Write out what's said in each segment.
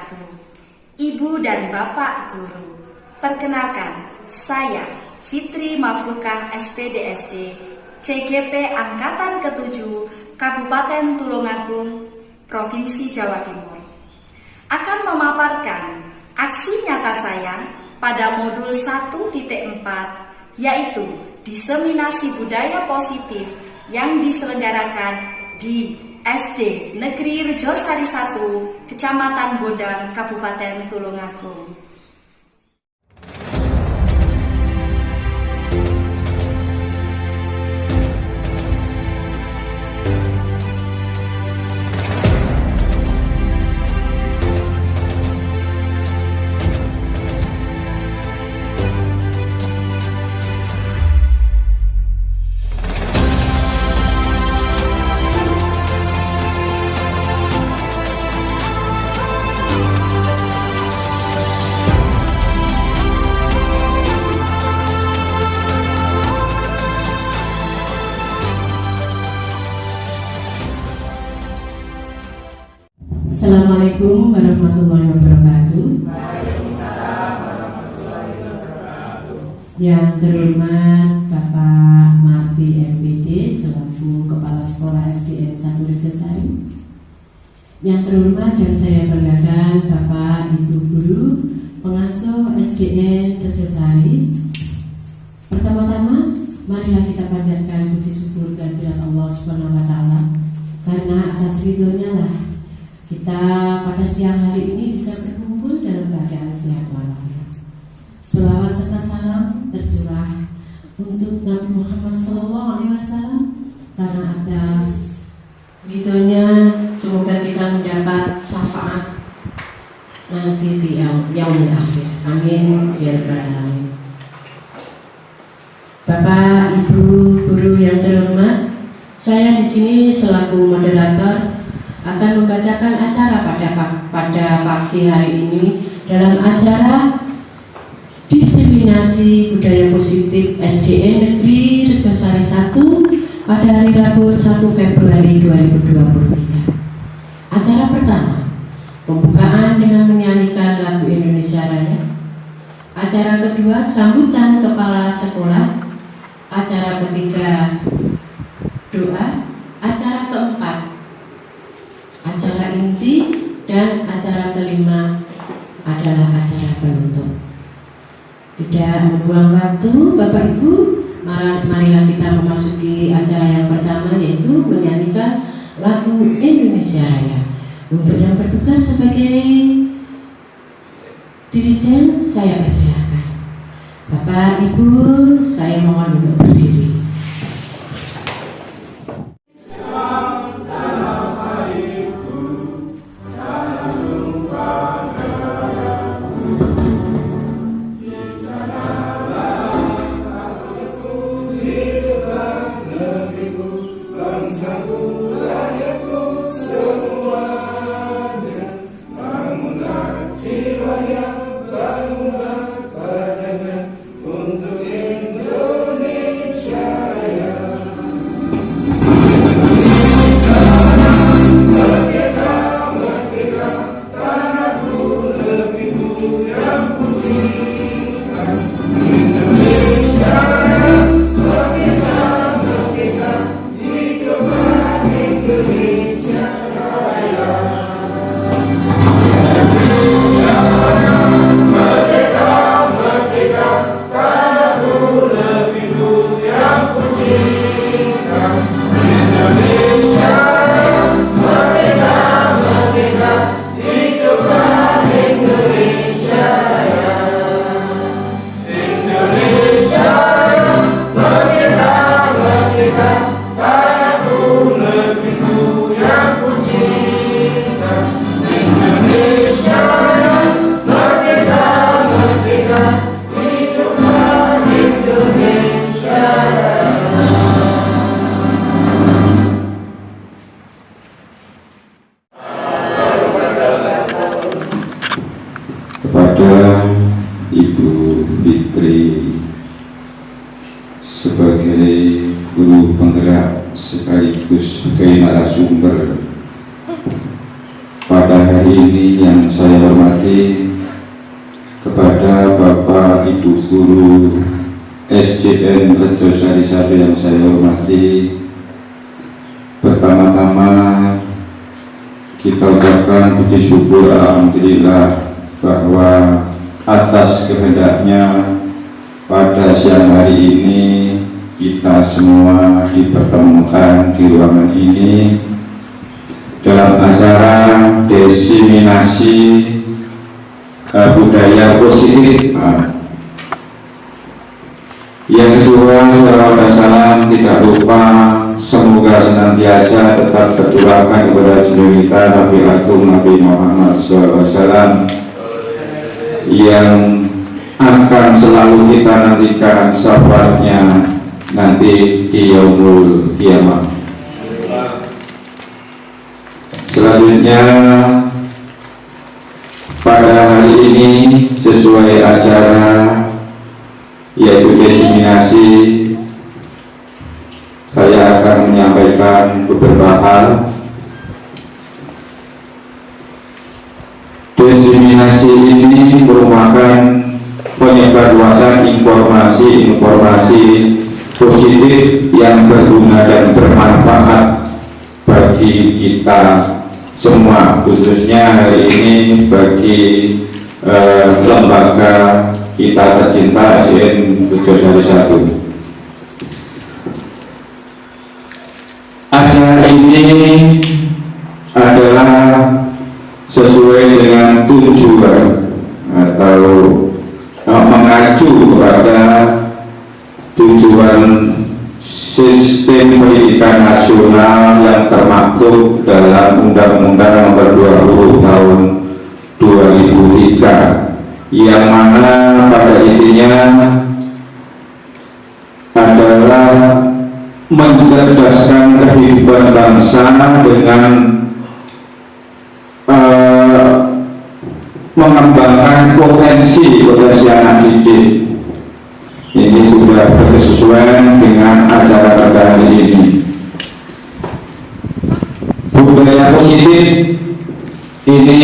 wabarakatuh. Ibu dan Bapak Guru, perkenalkan, saya Fitri Mafrukah SPDSD CGP Angkatan ke-7 Kabupaten Tulungagung, Provinsi Jawa Timur, akan memaparkan aksi nyata saya pada modul 1.4, yaitu diseminasi budaya positif yang diselenggarakan di SD Negeri Rejosari 1, Kecamatan Bodang, Kabupaten Tulungagung. Assalamualaikum warahmatullahi wabarakatuh. Yang terhormat Bapak Marti MPD selaku Kepala Sekolah SDN 1 Rejosari. Yang terhormat dan saya banggakan Bapak Ibu Guru Pengasuh SDN Rejosari. Pertama-tama, marilah kita panjatkan puji syukur kehadirat Allah Subhanahu wa Ta'ala, karena atas ridhonya lah kita pada siang hari ini bisa berkumpul dalam keadaan sehat walafiat. Selawat serta salam tercurah untuk Nabi Muhammad SAW, karena atas ridhonya semoga kita mendapat syafaat nanti di yaumil akhir. Amin ya rabbal alamin. Bapak Ibu Guru yang terhormat, saya di sini selaku moderator akan membacakan acara pada pagi hari ini dalam acara diseminasi budaya positif SDN Negeri Rejosari 1 pada hari Rabu 1 Februari 2023. Acara pertama, pembukaan dengan menyanyikan lagu Indonesia Raya. Acara kedua, sambutan kepala sekolah. Acara ketiga, doa. Acara keempat, acara inti, dan acara kelima adalah acara penutup. Tidak membuang waktu, Bapak Ibu, marilah kita memasuki acara yang pertama, yaitu menyanyikan lagu Indonesia Raya. Untuk yang bertugas sebagai dirijen, saya persilakan. Bapak Ibu, saya mohon untuk berdiri. sebagai guru penggerak sekaligus sebagai narasumber pada hari hari ini yang saya hormati, kepada Bapak Ibu Guru SDN Rejosari 1 yang saya hormati, pertama-tama kita ucapkan puji syukur alhamdulillah bahwa atas kehendaknya pada siang hari ini kita semua dipertemukan di ruangan ini dalam acara diseminasi budaya positif. Yang kedua, salawat dan salam tidak lupa semoga senantiasa tetap tercurahkan kepada junjungan kita Nabi Agung Nabi Muhammad SAW yang akan selalu kita nantikan syafaatnya nanti di yaumul kiamah. Selanjutnya pada hari ini sesuai acara yaitu diseminasi, saya akan menyampaikan beberapa hal. Diseminasi ini merupakan penyebarluasan informasi positif yang berguna dan bermanfaat bagi kita semua, khususnya hari ini bagi lembaga kita tercinta SDN Rejosari 1. Acara ini adalah sesuai dengan tujuan atau mengacu kepada tujuan sistem pendidikan nasional yang termaktub dalam Undang-Undang Nomor 20 Tahun 2003, yang mana pada intinya adalah mencerdaskan kehidupan bangsa dengan mengembangkan potensi anak didik. Ini sudah berkesesuaian dengan acara pada hari ini. Budaya positif ini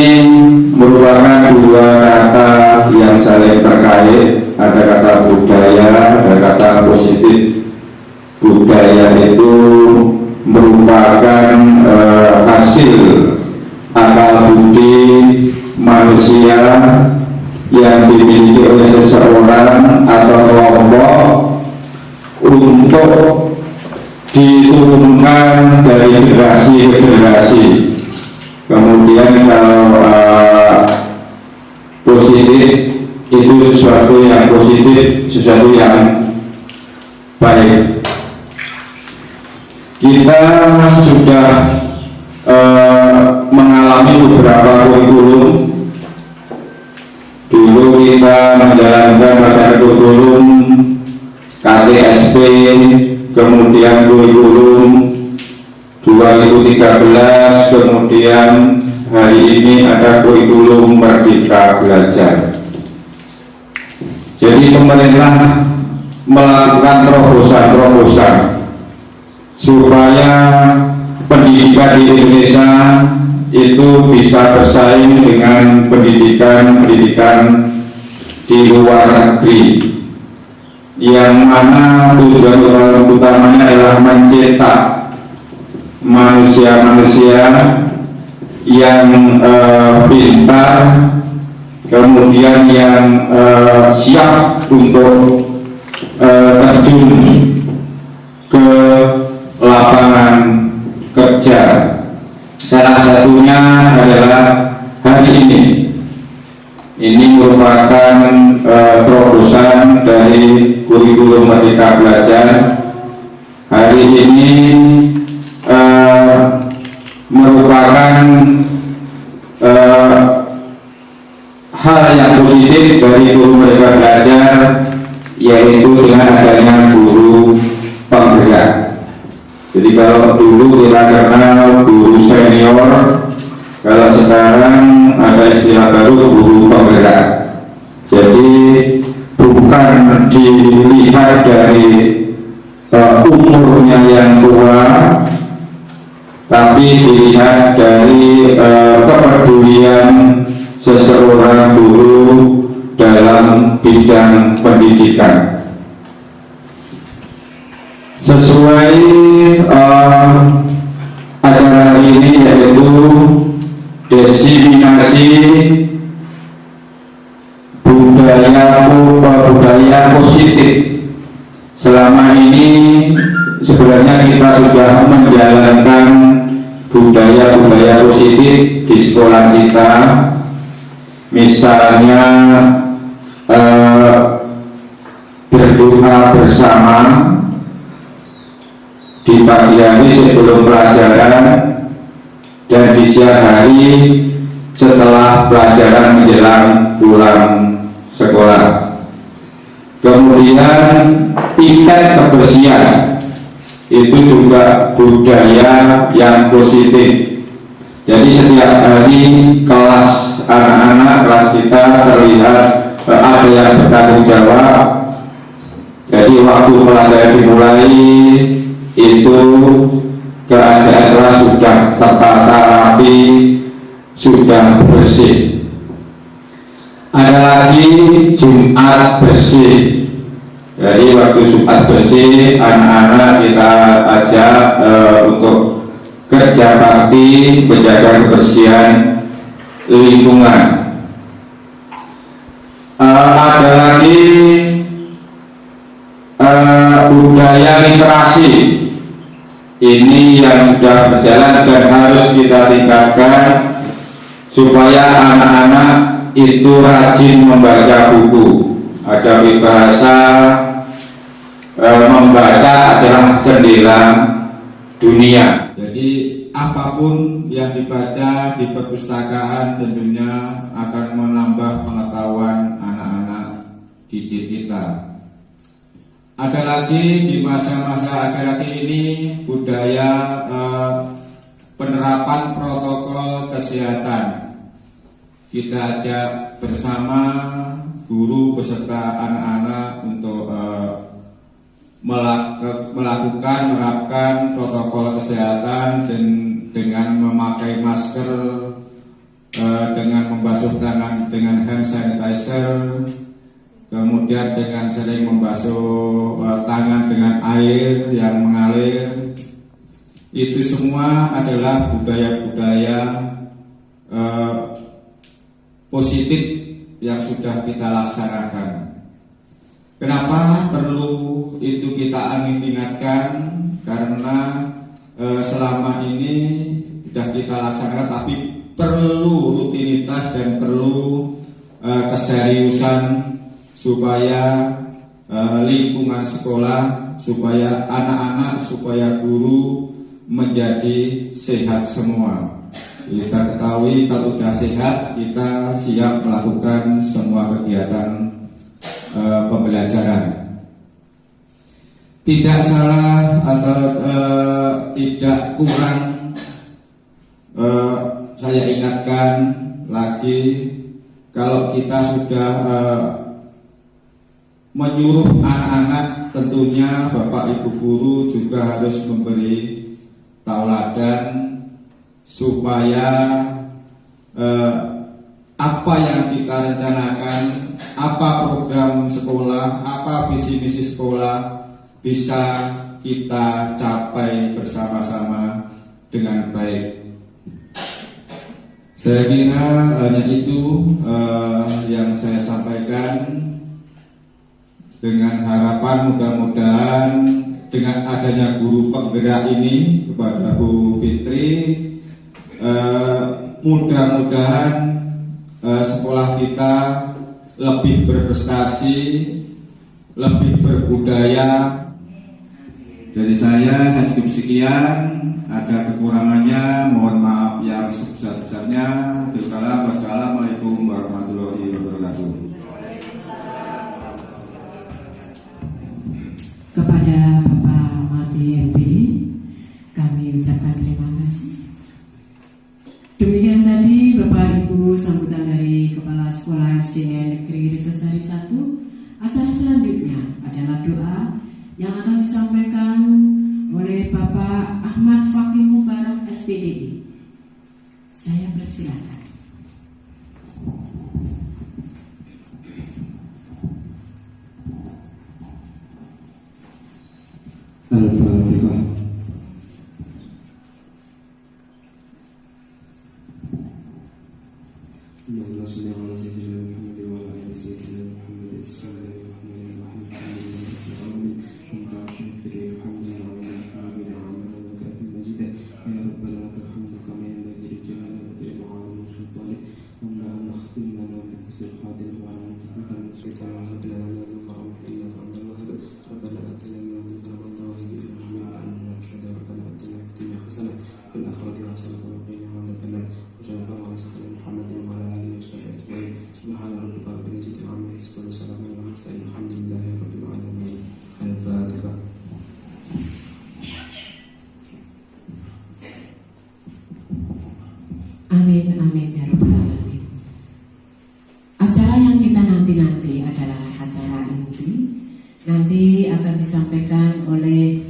merupakan dua kata yang saling terkait. Ada kata budaya, ada kata positif. Budaya itu merupakan hasil akal budi manusia yang dimiliki oleh seseorang atau kelompok untuk diturunkan dari generasi ke generasi. Kemudian kalau positif itu sesuatu yang positif, sesuatu yang baik. Kita sudah mengalami beberapa kurikulum. Dulu kita menjalankan masa kurikulum KTSP, kemudian kurikulum 2013, kemudian hari ini ada kurikulum Merdeka Belajar. Jadi pemerintah melakukan terobosan-terobosan supaya pendidikan di Indonesia itu bisa bersaing dengan pendidikan di luar negeri, yang mana tujuan utamanya adalah mencetak manusia-manusia yang pintar, kemudian yang siap untuk terjun ke lapangan kerja. Salah satunya adalah hari ini. Ini merupakan terobosan dari kurikulum Merdeka Belajar. Hari ini merupakan hal yang positif dari guru Merdeka Belajar, yaitu dengan adanya guru penggerak. Jadi kalau dulu kita kenal guru senior, kalau sekarang ada istilah baru guru penggerak. Jadi bukan dilihat dari umurnya yang tua, tapi dilihat dari kepedulian seorang guru dalam bidang pendidikan. Sesuai acara hari ini, yaitu diseminasi budaya positif. Selama ini sebenarnya kita sudah menjalankan budaya-budaya positif di sekolah kita. Misalnya berdoa bersama di pagi hari sebelum pelajaran dan di siang hari setelah pelajaran menjelang pulang sekolah. Kemudian tingkat kebersihan itu juga budaya yang positif. Jadi setiap hari kelas anak-anak kelas kita terlihat ada yang bertanggung jawab. Jadi waktu pelajaran dimulai itu keadaan kelas sudah tertata rapi, sudah bersih. Ada lagi Jumat bersih. Jadi waktu Jumat bersih, anak-anak kita ajak untuk kerja bakti menjaga kebersihan lingkungan. Ada lagi budaya literasi. Ini yang sudah berjalan dan harus kita tingkatkan supaya anak-anak itu rajin membaca buku. Ada bahasa membaca adalah jendela dunia. Jadi apapun yang dibaca di perpustakaan tentunya akan menambah pengetahuan anak-anak didik kita. Ada lagi di masa-masa akhir ini budaya penerapan protokol kesehatan. Kita ajak bersama guru beserta anak-anak untuk menerapkan protokol kesehatan dan dengan memakai masker, dengan membasuh tangan dengan hand sanitizer, kemudian dengan sering membasuh tangan dengan air yang mengalir. Itu semua adalah budaya-budaya positif yang sudah kita laksanakan. Kenapa perlu itu kita ingatkan? Karena selama ini sudah kita laksanakan, tapi perlu rutinitas dan perlu keseriusan supaya lingkungan sekolah, supaya anak-anak, supaya guru menjadi sehat semua. Kita ketahui kalau sudah sehat, kita siap melakukan semua kegiatan pembelajaran. Tidak salah atau tidak kurang, saya ingatkan lagi, kalau kita sudah menyuruh anak-anak, tentunya Bapak Ibu guru juga harus memberi tauladan supaya apa yang kita rencanakan, apa program sekolah, apa visi misi sekolah bisa kita capai bersama-sama dengan baik. Saya kira hanya itu yang saya sampaikan, dengan harapan mudah-mudahan dengan adanya guru penggerak ini kepada Bu Fitri, mudah-mudahan sekolah kita lebih berprestasi, lebih berbudaya. Dari saya cukup sekian, ada kekurangannya mohon maaf yang sebesar-besarnya. Wassalamualaikum warahmatullahi wabarakatuh. Kepada Bapak Mati MPD, kami ucapkan terima kasih. Demikian tadi Bapak Ibu sambutan dari Kepala Sekolah SDN Negeri Regsosari 1. Acara selanjutnya adalah doa yang akan disampaikan oleh Bapak Ahmad Fakih Mubarak SPDI. Saya persilakan. Al-Fatihah. Allahumma shalli ala sayyidina Muhammad wa ala ali sayyidina Muhammad. Bismillahirrahmanirrahim. Amin, amin ya rabbal alamin. Acara yang kita nanti adalah acara inti. Nanti akan disampaikan oleh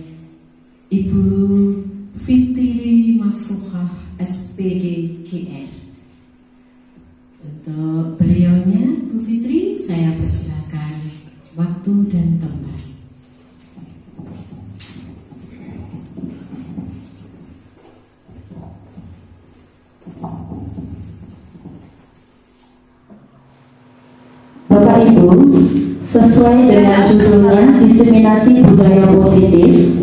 Ibu Fitri Mafruqah SPD KR. Untuk beliaunya, Bu Fitri, saya persilakan waktu dan tempat. Bapak Ibu, sesuai dengan judulnya diseminasi budaya positif,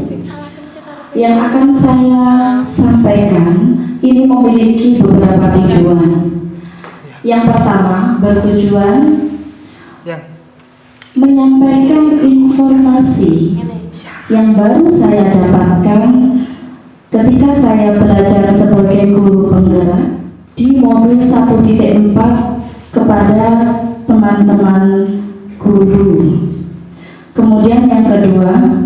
yang akan saya sampaikan ini memiliki beberapa tujuan. Yang pertama, bertujuan menyampaikan informasi yang baru saya dapatkan ketika saya belajar sebagai guru penggerak di modul 1.4 kepada teman-teman guru. Kemudian yang kedua,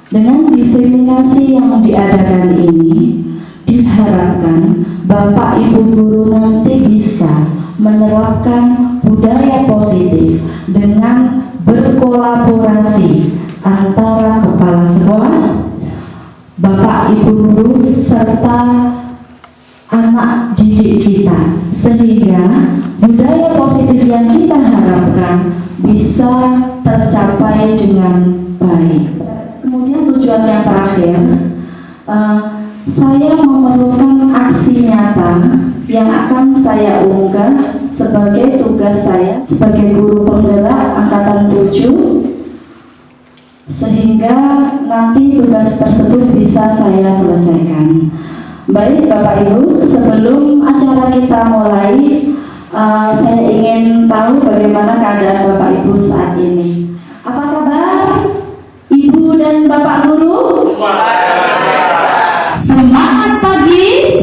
dengan diseminasi yang diadakan ini diharapkan Bapak Ibu guru nanti bisa menerapkan budaya positif dengan berkolaborasi antara kepala sekolah, Bapak Ibu guru serta anak didik kita, sehingga budaya positif yang kita harapkan bisa tercapai dengan baik. Kemudian tujuan yang terakhir, saya memerlukan aksi nyata yang akan saya unggah sebagai tugas saya sebagai guru penggerak angkatan 7, sehingga nanti tugas tersebut bisa saya selesaikan. Baik Bapak Ibu, sebelum acara kita mulai, saya ingin tahu bagaimana keadaan Bapak Ibu saat ini. Apa kabar Ibu dan Bapak Guru? Semangat pagi,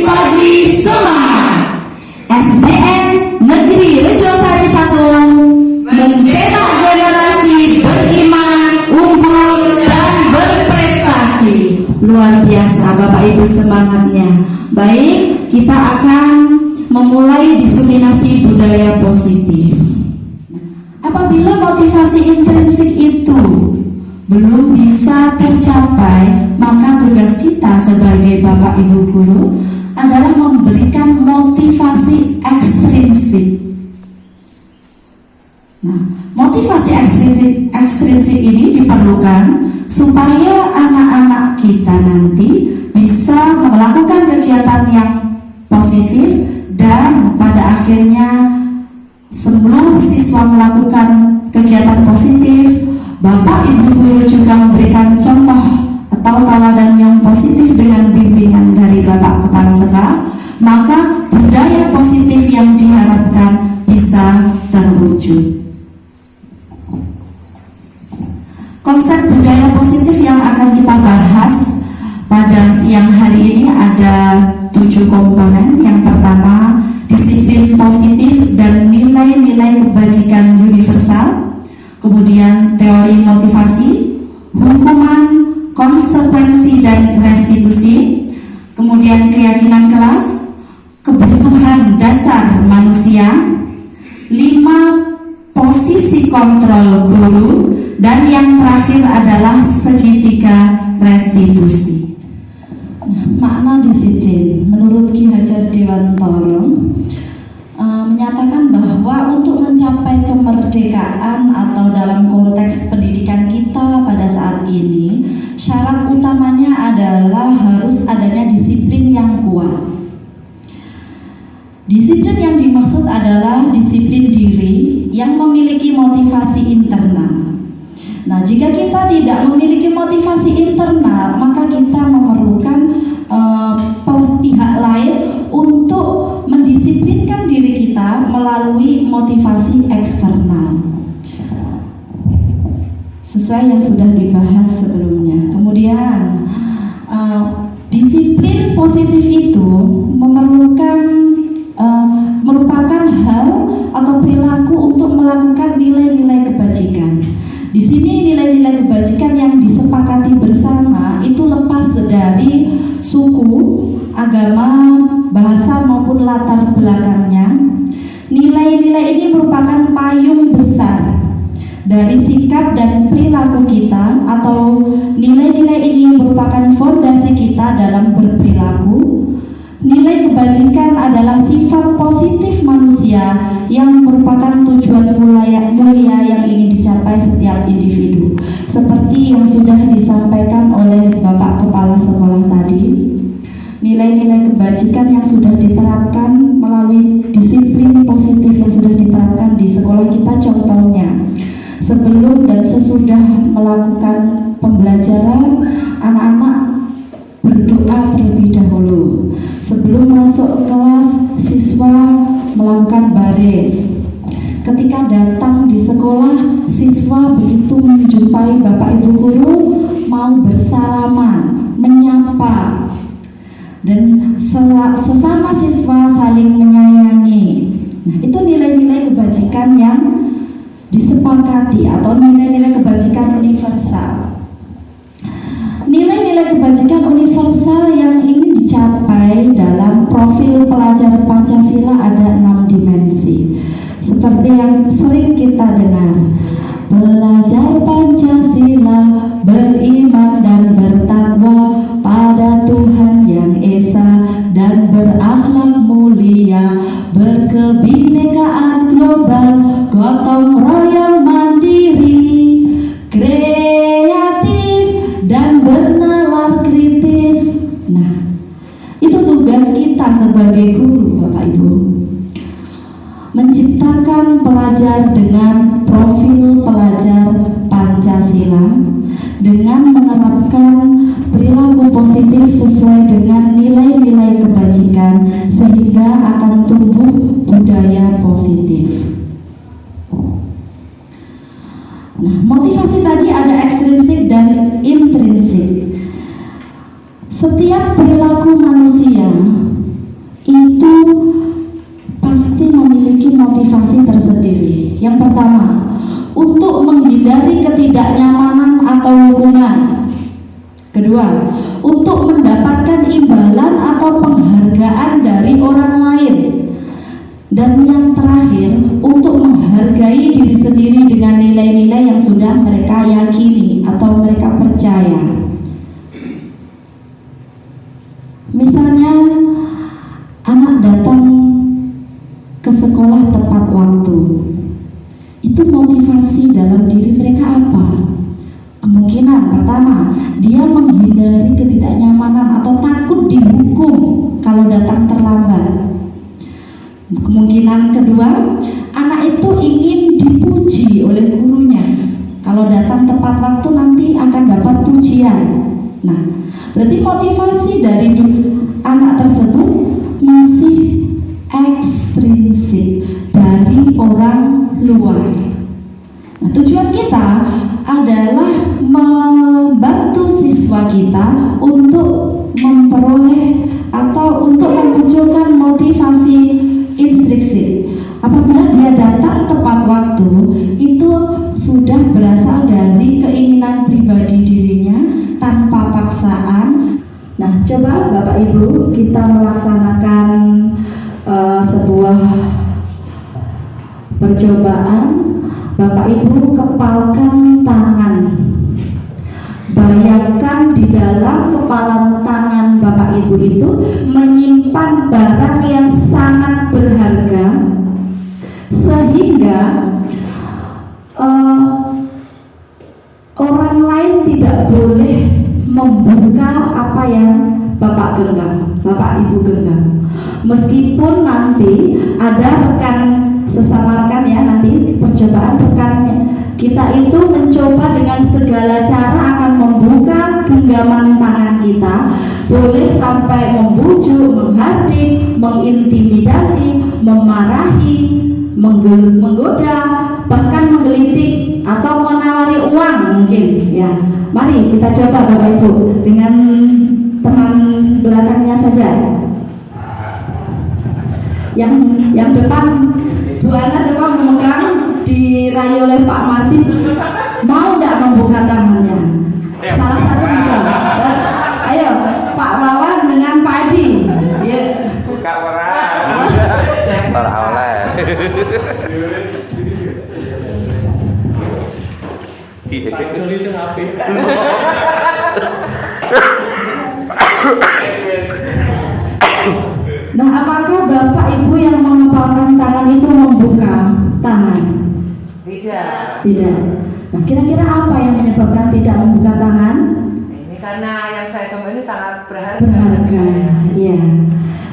pagi semangat. SDN Negeri Rejosari 1 mencetak generasi beriman, unggul dan berprestasi. Luar biasa Bapak Ibu semangatnya. Baik, kita akan memulai diseminasi budaya positif. Apabila motivasi intrinsik itu belum bisa tercapai, maka tugas kita sebagai Bapak Ibu guru adalah memberikan motivasi ekstrinsik. Nah, motivasi ekstrinsik ini diperlukan supaya anak-anak kita nanti bisa melakukan kegiatan yang positif, dan pada akhirnya seluruh siswa melakukan kegiatan positif. Bapak Ibu guru juga memberikan contoh atau tauladan yang positif dengan bimbingan dari Bapak Kepala Sekolah, maka budaya positif yang diharapkan bisa terwujud. Konsep budaya positif yang akan kita bahas pada siang hari ini ada 7 komponen. Yang pertama, disiplin positif dan nilai-nilai kebajikan universal. Kemudian teori motivasi, hukuman, konsekuensi dan restitusi. Kemudian keyakinan kelas, kebutuhan dasar manusia, 5 posisi kontrol guru, dan yang terakhir adalah segitiga restitusi. Makna disiplin menurut Ki Hajar Dewantara, menyatakan bahwa untuk mencapai kemerdekaan atau dalam konteks pendidikan kita pada saat ini, syarat utamanya adalah harus adanya disiplin yang kuat. Disiplin yang dimaksud adalah disiplin diri yang memiliki motivasi internal. Nah, jika kita tidak memiliki motivasi internal, maka kita memerlukan pihak lain untuk mendisiplinkan diri kita melalui motivasi eksternal. Sesuai yang sudah dibahas sebelumnya. Kemudian, disiplin positif itu merupakan hal atau perilaku untuk melakukan nilai-nilai kebajikan. Di sini nilai-nilai kebajikan yang disepakati bersama itu lepas dari suku, agama, bahasa maupun latar belakangnya. Nilai-nilai ini merupakan payung besar dari sikap dan perilaku kita, atau nilai-nilai ini merupakan fondasi kita dalam berperilaku. Nilai kebajikan adalah sifat positif manusia yang merupakan tujuan mulia yang ingin dicapai setiap individu. Seperti yang sudah disampaikan oleh Bapak Kepala Sekolah tadi, nilai-nilai kebajikan yang sudah diterapkan melalui disiplin positif yang sudah diterapkan di sekolah kita, contohnya sebelum dan sesudah melakukan pembelajaran, anak-anak berdoa terlebih dahulu. Sebelum masuk kelas, siswa melakukan baris. Ketika datang di sekolah, siswa begitu menjumpai Bapak Ibu guru mau bersalaman, menyapa, dan sesama siswa saling menyayangi. Nah, itu nilai-nilai kebajikan yang disepakati atau nilai-nilai kebajikan universal. Nilai-nilai kebajikan universal yang ingin dicapai dalam profil pelajar Pancasila ada 6 dimensi. Seperti yang sering kita dengar, belajar Pancasila, beriman dan bertakwa pada Tuhan Yang Esa, dan berakhlak mulia, berkebinekaan global, gotong royong mandiri, kreatif dan bernalar kritis. Nah, itu tugas kita sebagai guru, Bapak Ibu, menciptakan pelajar dengan profil pelajar Pancasila dengan menerapkan perilaku positif sesuai dengan nilai-nilai kebajikan, sehingga akan tumbuh budaya positif. Nah, motivasi tadi ada ekstrinsik dan intrinsik. Setiap perilaku manusia itu pasti memiliki motivasi tersendiri. Yang pertama, untuk menghindari ketidaknyamanan atau hukuman. Kedua, untuk mendapatkan imbalan atau penghargaan dari orang lain. Dan yang terakhir, untuk menghargai diri sendiri dengan nilai-nilai yang sudah mereka yakini atau mereka percaya. Misalnya, anak datang ke sekolah tepat waktu. Itu motivasi dalam diri mereka apa? Kemungkinan pertama, dia menghindari ketidaknyamanan atau takut dihukum kalau datang terlambat. Kemungkinan kedua, anak itu ingin dipuji oleh gurunya. Kalau datang tepat waktu nanti akan dapat pujian. Nah, berarti motivasi dari anak tersebut masih ekstrinsik dari orang luar. Nah, tujuan kita adalah membantu siswa kita untuk memperoleh atau untuk memunculkan motivasi intrinsik. Apabila dia datang tepat waktu, itu sudah berasal dari keinginan pribadi dirinya tanpa paksaan. Nah, coba Bapak Ibu kita melaksanakan sebuah percobaan. Bapak Ibu kepalkan tangan. Bayangkan di dalam kepalan tangan Bapak Ibu itu menyimpan barang yang sangat berharga. Ibu genggam. Meskipun nanti ada rekan sesama rekan ya, nanti percobaan rekannya kita itu mencoba dengan segala cara akan membuka genggaman tangan kita, boleh sampai membujuk, menghardik, mengintimidasi, memarahi, menggoda, bahkan menggelitik atau menawari uang mungkin ya. Mari kita coba Bapak Ibu dengan teman belakangnya saja. Yang depan Bu Ana coba memegang, dirayu oleh Pak Martin, mau tidak membuka tangannya? Salah satu juga. Ayo Pak Wawan dengan Pak Adi. Ya. Buka orang oleh. Pak Joli sing apik. Nah, apakah Bapak Ibu yang mengepalkan tangan itu membuka tangan? Tidak. Nah, kira-kira apa yang menyebabkan tidak membuka tangan? Ini karena yang saya kembali sangat berharga. Berharga, ya.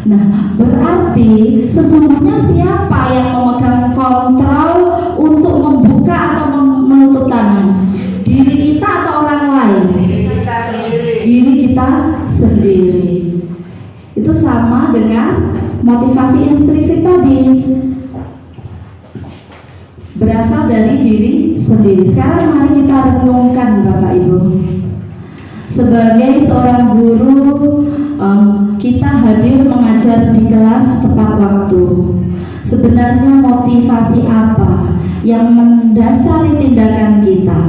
Nah, berarti sesungguhnya siapa yang memegang kontrol untuk membuka atau menutup tangan? Diri kita atau orang lain? Diri kita sendiri. Diri kita sendiri. Itu sama dengan motivasi intrinsik tadi, berasal dari diri sendiri. Sekarang mari kita renungkan Bapak Ibu. Sebagai seorang guru, kita hadir mengajar di kelas tepat waktu. Sebenarnya motivasi apa yang mendasari tindakan kita?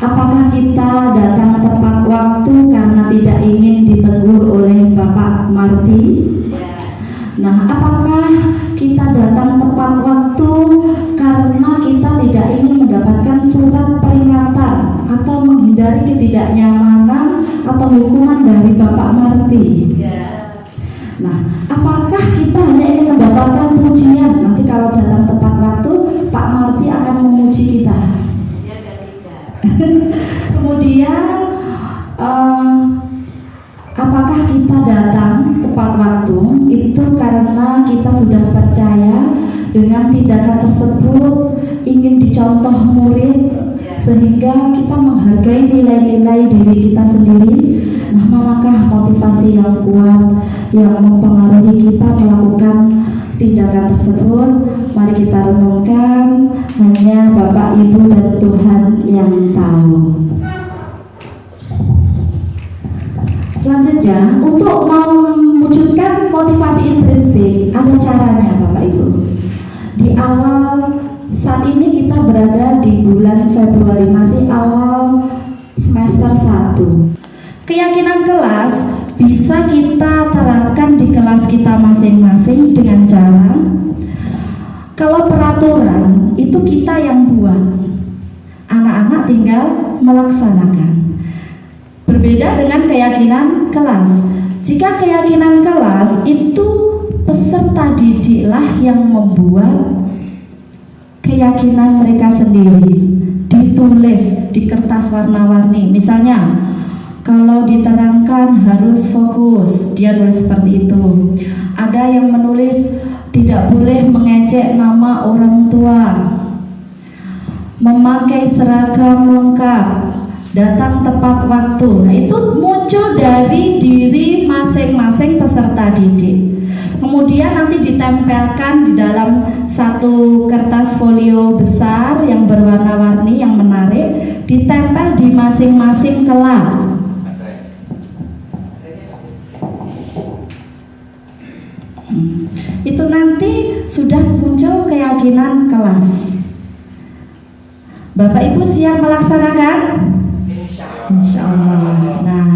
Apakah kita datang tepat waktu karena tidak ingin ditegur oleh Bapak Marti? Nah, apakah kita datang tepat waktu karena kita tidak ingin mendapatkan surat peringatan atau menghindari ketidaknyamanan atau hukuman dari Bapak Marti? Nah, apakah kita hanya ingin mendapatkan pujian? Nanti kalau datang tepat waktu, Pak Marti akan memuji kita. Kemudian apakah kita datang tepat waktu itu karena kita sudah percaya dengan tindakan tersebut, ingin dicontoh murid, sehingga kita menghargai nilai-nilai diri kita sendiri? Nah, manakah motivasi yang kuat yang mempengaruhi kita melakukan tindakan tersebut? Mari kita renungkan, hanya Bapak, Ibu, dan Tuhan yang tahu. Selanjutnya, untuk mewujudkan motivasi intrinsik, ada caranya Bapak Ibu. Di awal, saat ini kita berada di bulan Februari, masih awal semester 1. Keyakinan kelas bisa kita terapkan di kelas kita masing-masing dengan cara, kalau peraturan itu kita yang buat, anak-anak tinggal melaksanakan. Berbeda dengan keyakinan kelas. Jika keyakinan kelas itu peserta didiklah yang membuat keyakinan mereka sendiri, ditulis di kertas warna-warni. Misalnya, kalau diterangkan harus fokus, dia nulis seperti itu. Ada yang menulis tidak boleh mengejek nama orang tua, memakai seragam lengkap, datang tepat waktu. Nah, itu muncul dari diri masing-masing peserta didik. Kemudian nanti ditempelkan di dalam satu kertas folio besar yang berwarna-warni yang menarik, ditempel di masing-masing kelas. Itu nanti sudah muncul keyakinan kelas. Bapak Ibu siap melaksanakan? Insya Allah. Nah,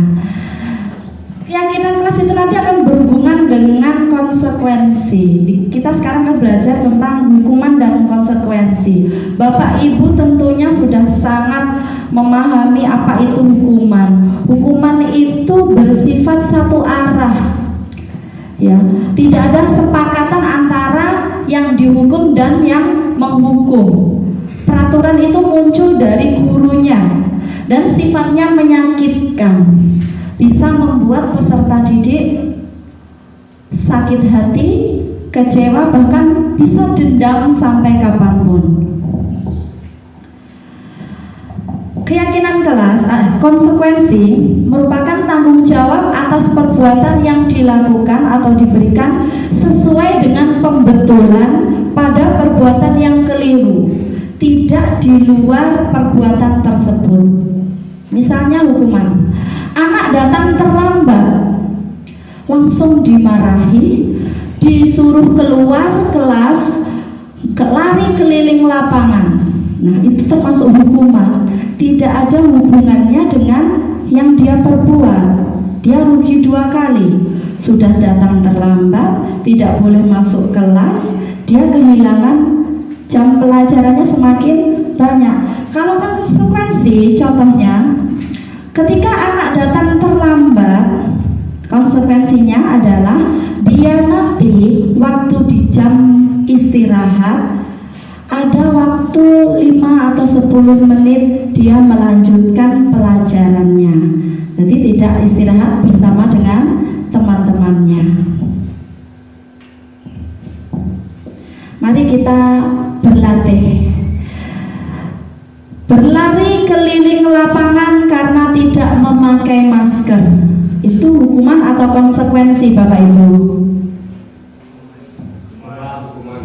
keyakinan kelas itu nanti akan berhubungan dengan konsekuensi. Kita sekarang kan belajar tentang hukuman dan konsekuensi. Bapak Ibu tentunya sudah sangat memahami apa itu hukuman. Hukuman itu bersifat satu arah. Ya, tidak ada sepakatan antara yang dihukum dan yang menghukum. Peraturan itu muncul dari gurunya dan sifatnya menyakitkan, bisa membuat peserta didik sakit hati, kecewa, bahkan bisa dendam sampai kapanpun. Keyakinan kelas, konsekuensi merupakan tanggung jawab atas perbuatan yang dilakukan atau diberikan sesuai dengan pembetulan pada perbuatan yang keliru, tidak di luar perbuatan tersebut. Misalnya hukuman, anak datang terlambat, langsung dimarahi, disuruh keluar kelas, lari keliling lapangan. Nah, itu termasuk hukuman. Tidak ada hubungannya dengan yang dia perbuat. Dia rugi 2 kali. Sudah datang terlambat, tidak boleh masuk kelas, dia kehilangan jam pelajarannya semakin banyak. Kalau konsekuensi, contohnya, ketika anak datang terlambat, konsekuensinya adalah dia nanti waktu di jam istirahat ada waktu 5 atau 10 menit dia melanjutkan pelajarannya. Jadi tidak istirahat bersama dengan teman-temannya. Mari kita berlatih. Berlari keliling lapangan karena tidak memakai masker. Itu hukuman atau konsekuensi, Bapak Ibu?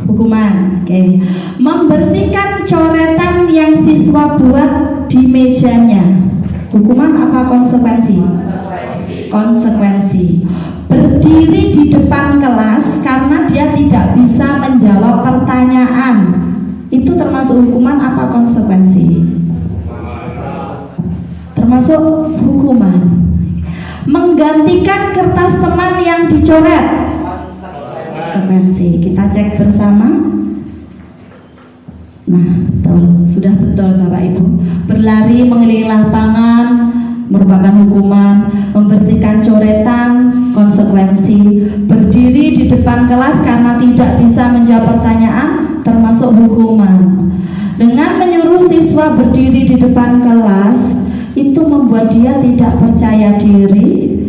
Hukuman. Oke. Membersihkan coretan yang siswa buat di mejanya. Hukuman apa konsekuensi? Konsekuensi. Berdiri di depan kelas karena dia tidak bisa menjawab pertanyaan. Itu termasuk hukuman apa konsekuensi? Termasuk hukuman. Menggantikan kertas teman yang dicoret. Konsekuensi. Kita cek bersama. Nah, betul. Sudah betul Bapak Ibu. Berlari mengelilingi lapangan merupakan hukuman. Membersihkan coretan, konsekuensi. Berdiri di depan kelas karena tidak bisa menjawab pertanyaan, termasuk hukuman. Dengan menyuruh siswa berdiri di depan kelas, itu membuat dia tidak percaya diri,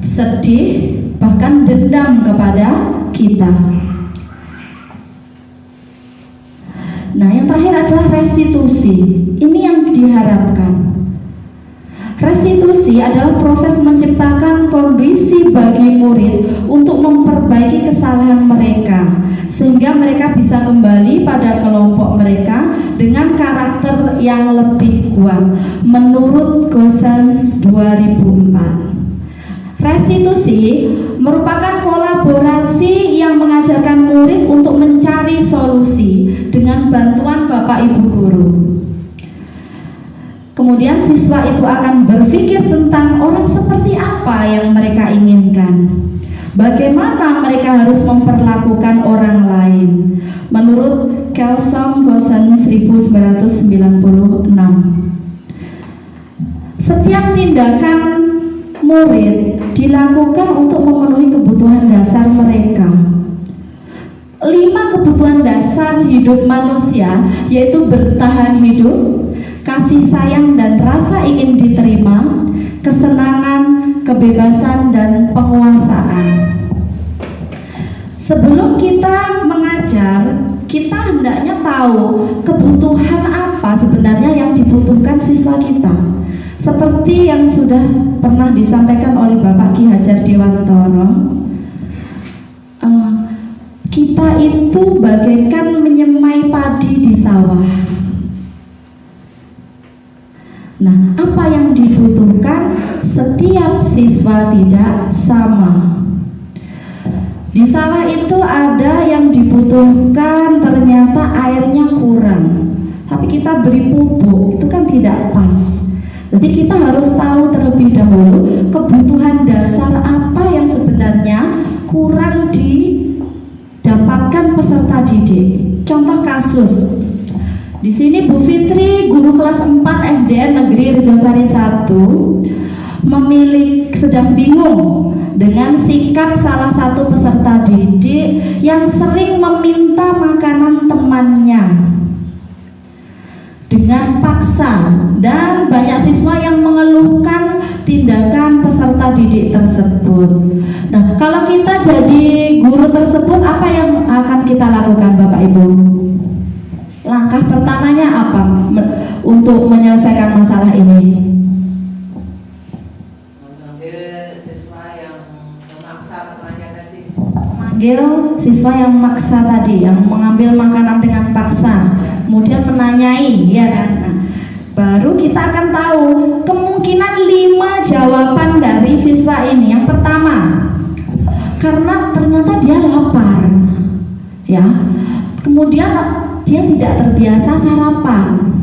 sedih, bahkan dendam kepada kita. Nah, yang terakhir adalah restitusi. Ini yang diharapkan. Restitusi adalah proses menciptakan kondisi bagi murid untuk memperbaiki kesalahan mereka, sehingga mereka bisa kembali pada kelompok mereka dengan karakter yang lebih kuat menurut Gosens 2004. Restitusi merupakan kolaborasi yang mengajarkan murid untuk mencari solusi dengan bantuan Bapak Ibu guru. Kemudian siswa itu akan berpikir tentang orang seperti apa yang mereka inginkan. Bagaimana mereka harus memperlakukan orang lain menurut Kelsom Gosen 1996. Setiap tindakan murid dilakukan untuk memenuhi kebutuhan dasar mereka. 5 kebutuhan dasar hidup manusia, yaitu bertahan hidup, kasih sayang dan rasa ingin diterima, kesenangan, kebebasan, dan penguasaan. Sebelum kita mengajar, kita hendaknya tahu kebutuhan apa sebenarnya yang dibutuhkan siswa kita. Seperti yang sudah pernah disampaikan oleh Bapak Ki Hajar Dewantoro, kita itu bagaikan menyemai padi di sawah. Nah, apa yang dibutuhkan setiap siswa tidak sama. Di sawah itu ada yang dibutuhkan ternyata airnya kurang, tapi kita beri pupuk, itu kan tidak pas. Jadi kita harus tahu terlebih dahulu kebutuhan dasar apa yang sebenarnya kurang didapatkan peserta didik. Contoh kasus. Di sini Bu Fitri, guru kelas 4 SDN Negeri Rejosari 1, sedang bingung dengan sikap salah satu peserta didik yang sering meminta makanan temannya. dengan paksa, dan banyak siswa yang mengeluhkan tindakan peserta didik tersebut. Nah, kalau kita jadi guru tersebut, apa yang akan kita lakukan, Bapak Ibu? Langkah pertamanya apa untuk menyelesaikan masalah ini? Mengambil siswa yang memaksa temannya tadi. Memanggil siswa yang maksa tadi, yang mengambil makanan dengan paksa, kemudian menanyai, ya kan? Nah, baru kita akan tahu kemungkinan 5 jawaban dari siswa ini. Yang pertama, karena ternyata dia lapar, ya. Kemudian dia tidak terbiasa sarapan.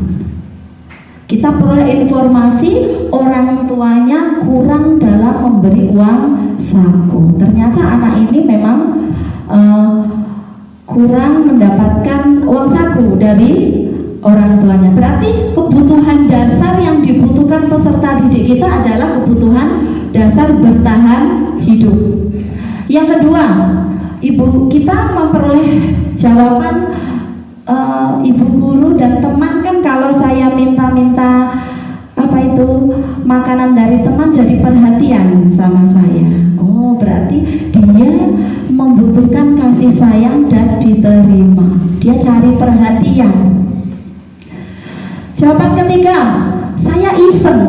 Kita peroleh informasi orang tuanya kurang dalam memberi uang saku. Ternyata anak ini memang kurang mendapatkan uang saku dari orang tuanya. Berarti kebutuhan dasar yang dibutuhkan peserta didik kita adalah kebutuhan dasar bertahan hidup. Yang kedua, ibu kita memperoleh jawaban, ibu guru dan teman kan, kalau saya minta makanan dari teman jadi perhatian sama saya. Oh, berarti dia membutuhkan kasih sayang dan diterima. Dia cari perhatian. Jawaban ketiga, saya iseng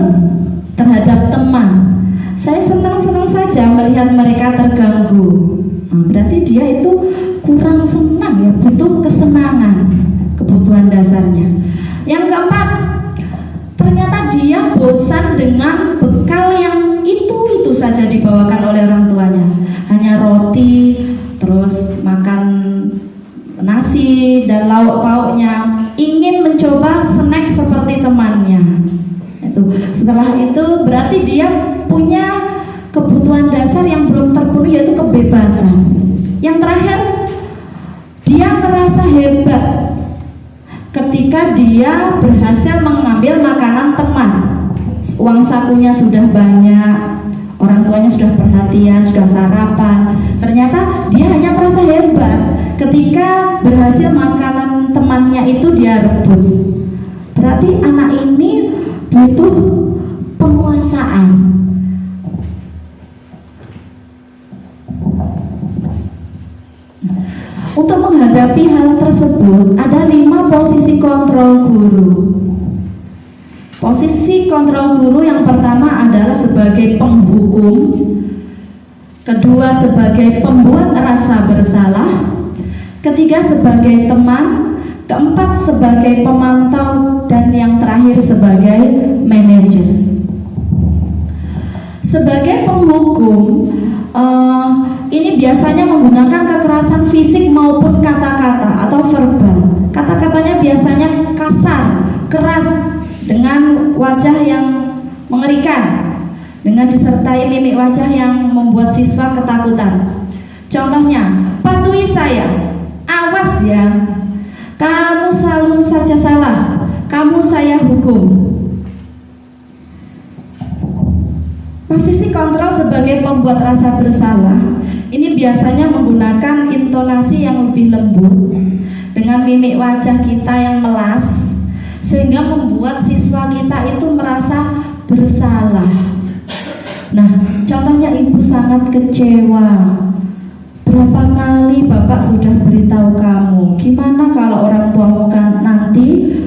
terhadap teman. Saya senang-senang saja melihat mereka terganggu. Nah, berarti dia itu kurang senang, ya, butuh kesenangan, kebutuhan dasarnya. Yang keempat, ternyata dia bosan dengan bekal yang itu saja dibawakan oleh orang tuanya. Hanya roti, terus makan nasi dan lauk pauknya. Ingin mencoba snack seperti temannya. Setelah itu berarti dia punya kebutuhan dasar yang belum terpenuhi, yaitu kebebasan. Yang terakhir, dia merasa hebat ketika dia berhasil mengambil makanan teman. Uang sakunya sudah banyak, orang tuanya sudah perhatian, sudah sarapan. Ternyata dia hanya merasa hebat ketika berhasil makanan temannya itu dia rebut. Berarti anak ini butuh penguasaan. Untuk menghadapi hal tersebut, ada 5 posisi kontrol guru. Posisi kontrol guru yang pertama adalah sebagai penghukum, kedua sebagai pembuat rasa bersalah, ketiga sebagai teman, keempat sebagai pemantau, dan yang terakhir sebagai manajer. Sebagai penghukum, ini biasanya menggunakan kekerasan fisik maupun kata-kata atau verbal. Kata-katanya biasanya kasar, keras, dengan wajah yang mengerikan, dengan disertai mimik wajah yang membuat siswa ketakutan. Contohnya, patuhi saya, awas ya, kamu selalu saja salah, kamu saya hukum. Posisi kontrol sebagai pembuat rasa bersalah ini biasanya menggunakan intonasi yang lebih lembut dengan mimik wajah kita yang melas, sehingga membuat siswa kita itu merasa bersalah. Nah, contohnya ibu sangat kecewa. Berapa kali bapak sudah beritahu kamu, gimana kalau orang tuamu kan nanti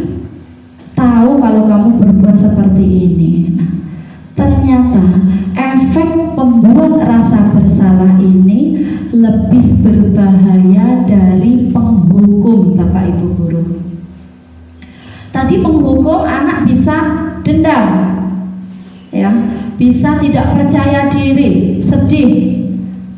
tahu kalau kamu berbuat seperti ini. Nah, ternyata efek pembuat rasa bersalah ini lebih berbahaya dari penghukum, Bapak Ibu guru. Tadi penghukum anak bisa dendam, ya, bisa tidak percaya diri, sedih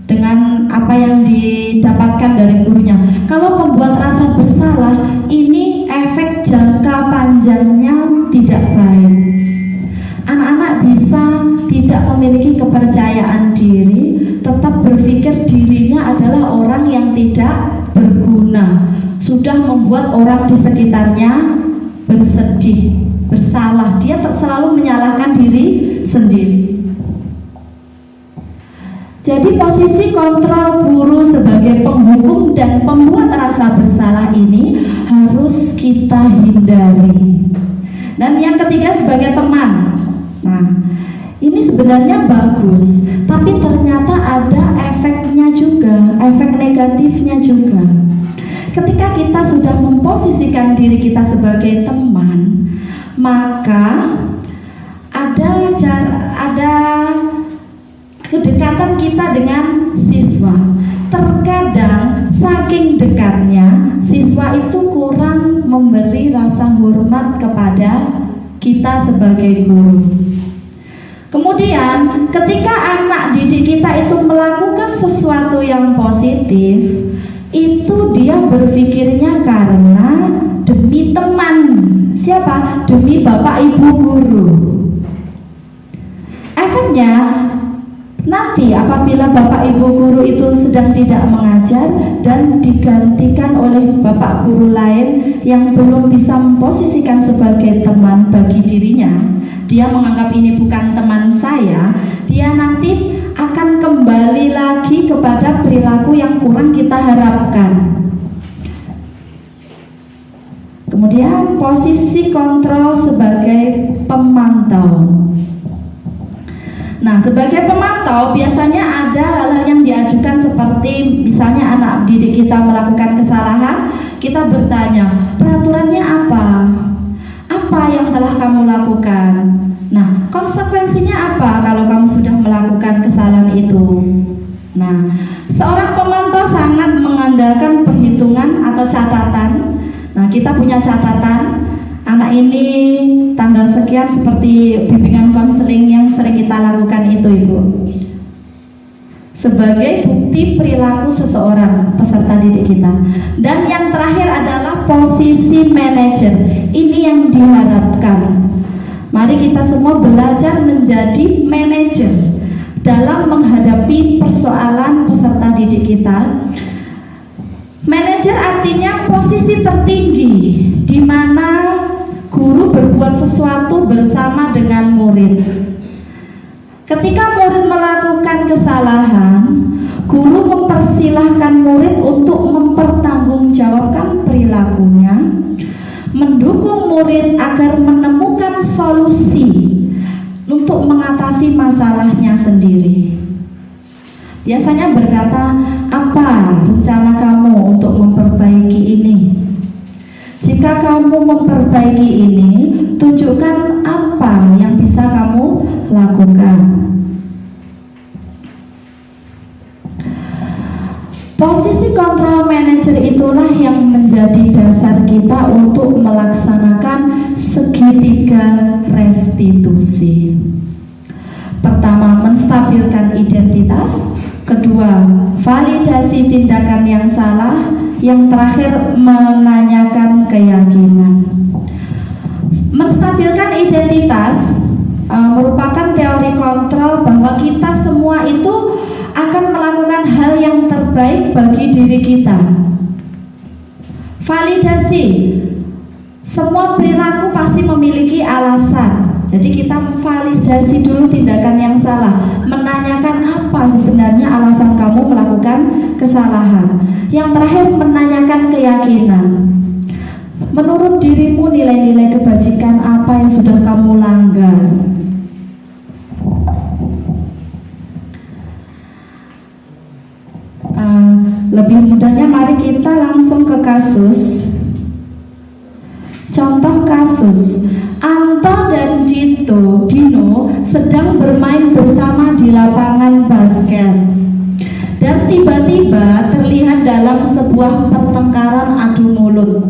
dengan apa yang didapatkan dari gurunya. Kalau pembuat rasa bersalah, ini efek jangka panjangnya tidak baik. Anak-anak bisa tidak memiliki kepercayaan diri, tetap berpikir dirinya adalah orang yang tidak berguna, sudah membuat orang di sekitarnya bersedih, bersalah. Dia selalu menyalahkan diri sendiri. Jadi posisi kontrol guru sebagai penghukum dan pembuat rasa bersalah ini harus kita hindari. Dan yang ketiga sebagai teman. Nah, ini sebenarnya bagus, tapi ternyata ada efeknya juga, efek negatifnya juga. Ketika kita sudah memposisikan diri kita sebagai teman, maka ada kedekatan kita dengan siswa. Terkadang saking dekatnya, siswa itu kurang memberi rasa hormat kepada kita sebagai guru. Kemudian ketika anak didik kita itu melakukan sesuatu yang positif, itu dia berpikirnya karena demi teman. Siapa? Demi bapak ibu guru. Efeknya nanti apabila bapak ibu guru itu sedang tidak mengajar dan digantikan oleh bapak guru lain yang belum bisa memposisikan sebagai teman bagi dirinya, dia menganggap ini bukan teman saya, dia nanti akan kembali lagi kepada perilaku yang kurang kita harapkan. Kemudian posisi kontrol sebagai pemantau. Nah, sebagai pemantau biasanya ada hal yang diajukan seperti misalnya anak didik kita melakukan kesalahan, kita bertanya, peraturannya apa? Apa yang telah kamu lakukan? Nah, konsekuensinya apa kalau kamu sudah melakukan kesalahan itu? Nah, seorang pemantau sangat mengandalkan perhitungan atau catatan. Nah, kita punya catatan. Anak ini tanggal sekian seperti bimbingan konseling yang sering kita lakukan itu, Ibu. Sebagai bukti perilaku seseorang peserta didik kita. Dan yang terakhir adalah posisi manajer. Ini yang diharapkan. Mari kita semua belajar menjadi manajer dalam menghadapi persoalan peserta didik kita. Manajer artinya posisi tertinggi di mana guru berbuat sesuatu bersama dengan murid. Ketika murid melakukan kesalahan, guru mempersilahkan murid untuk mempertanggungjawabkan perilakunya, mendukung murid agar menemukan solusi untuk mengatasi masalahnya sendiri. Biasanya berkata, apa rencana kamu untuk memperbaiki ini? Jika kamu memperbaiki ini, tunjukkan apa yang bisa kamu lakukan. Posisi kontrol manajer itulah yang menjadi dasar kita untuk melaksanakan segitiga restitusi. Pertama, menstabilkan identitas. Kedua, validasi tindakan yang salah. Yang terakhir, menanyakan keyakinan. Menstabilkan identitas merupakan teori kontrol bahwa kita semua itu akan melakukan hal yang terbaik bagi diri kita. Validasi, semua perilaku pasti memiliki alasan. Jadi kita memvalidasi dulu tindakan yang salah, menanyakan apa sebenarnya alasan kamu melakukan kesalahan. Yang terakhir, menanyakan keyakinan. Menurut dirimu nilai-nilai kebajikan apa yang sudah kamu langgar? Lebih mudahnya mari kita langsung ke kasus. Contoh kasus, Anto dan Dino sedang bermain bersama di lapangan basket. Dan tiba-tiba terlihat dalam sebuah pertengkaran adu mulut.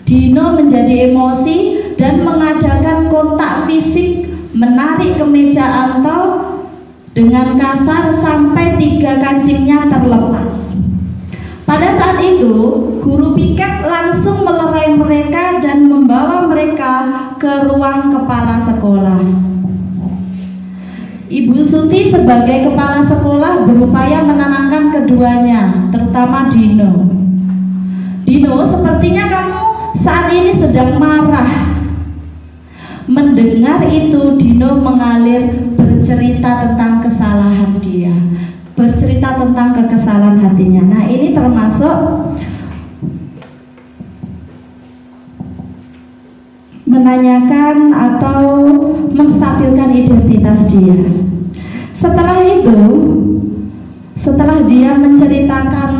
Dino menjadi emosi dan mengadakan kontak fisik, menarik kemeja Anto dengan kasar sampai 3 kancingnya terlepas. Pada saat itu, guru piket langsung melerai mereka dan membawa mereka ke ruang kepala sekolah. Ibu Suti sebagai kepala sekolah berupaya menenangkan keduanya, terutama Dino. Dino, sepertinya kamu saat ini sedang marah. Mendengar itu, Dino mengalir bercerita tentang kesalahan dia, bercerita tentang kekesalan hatinya. Nah, ini termasuk menanyakan atau menstabilkan identitas dia. Setelah itu, setelah dia menceritakan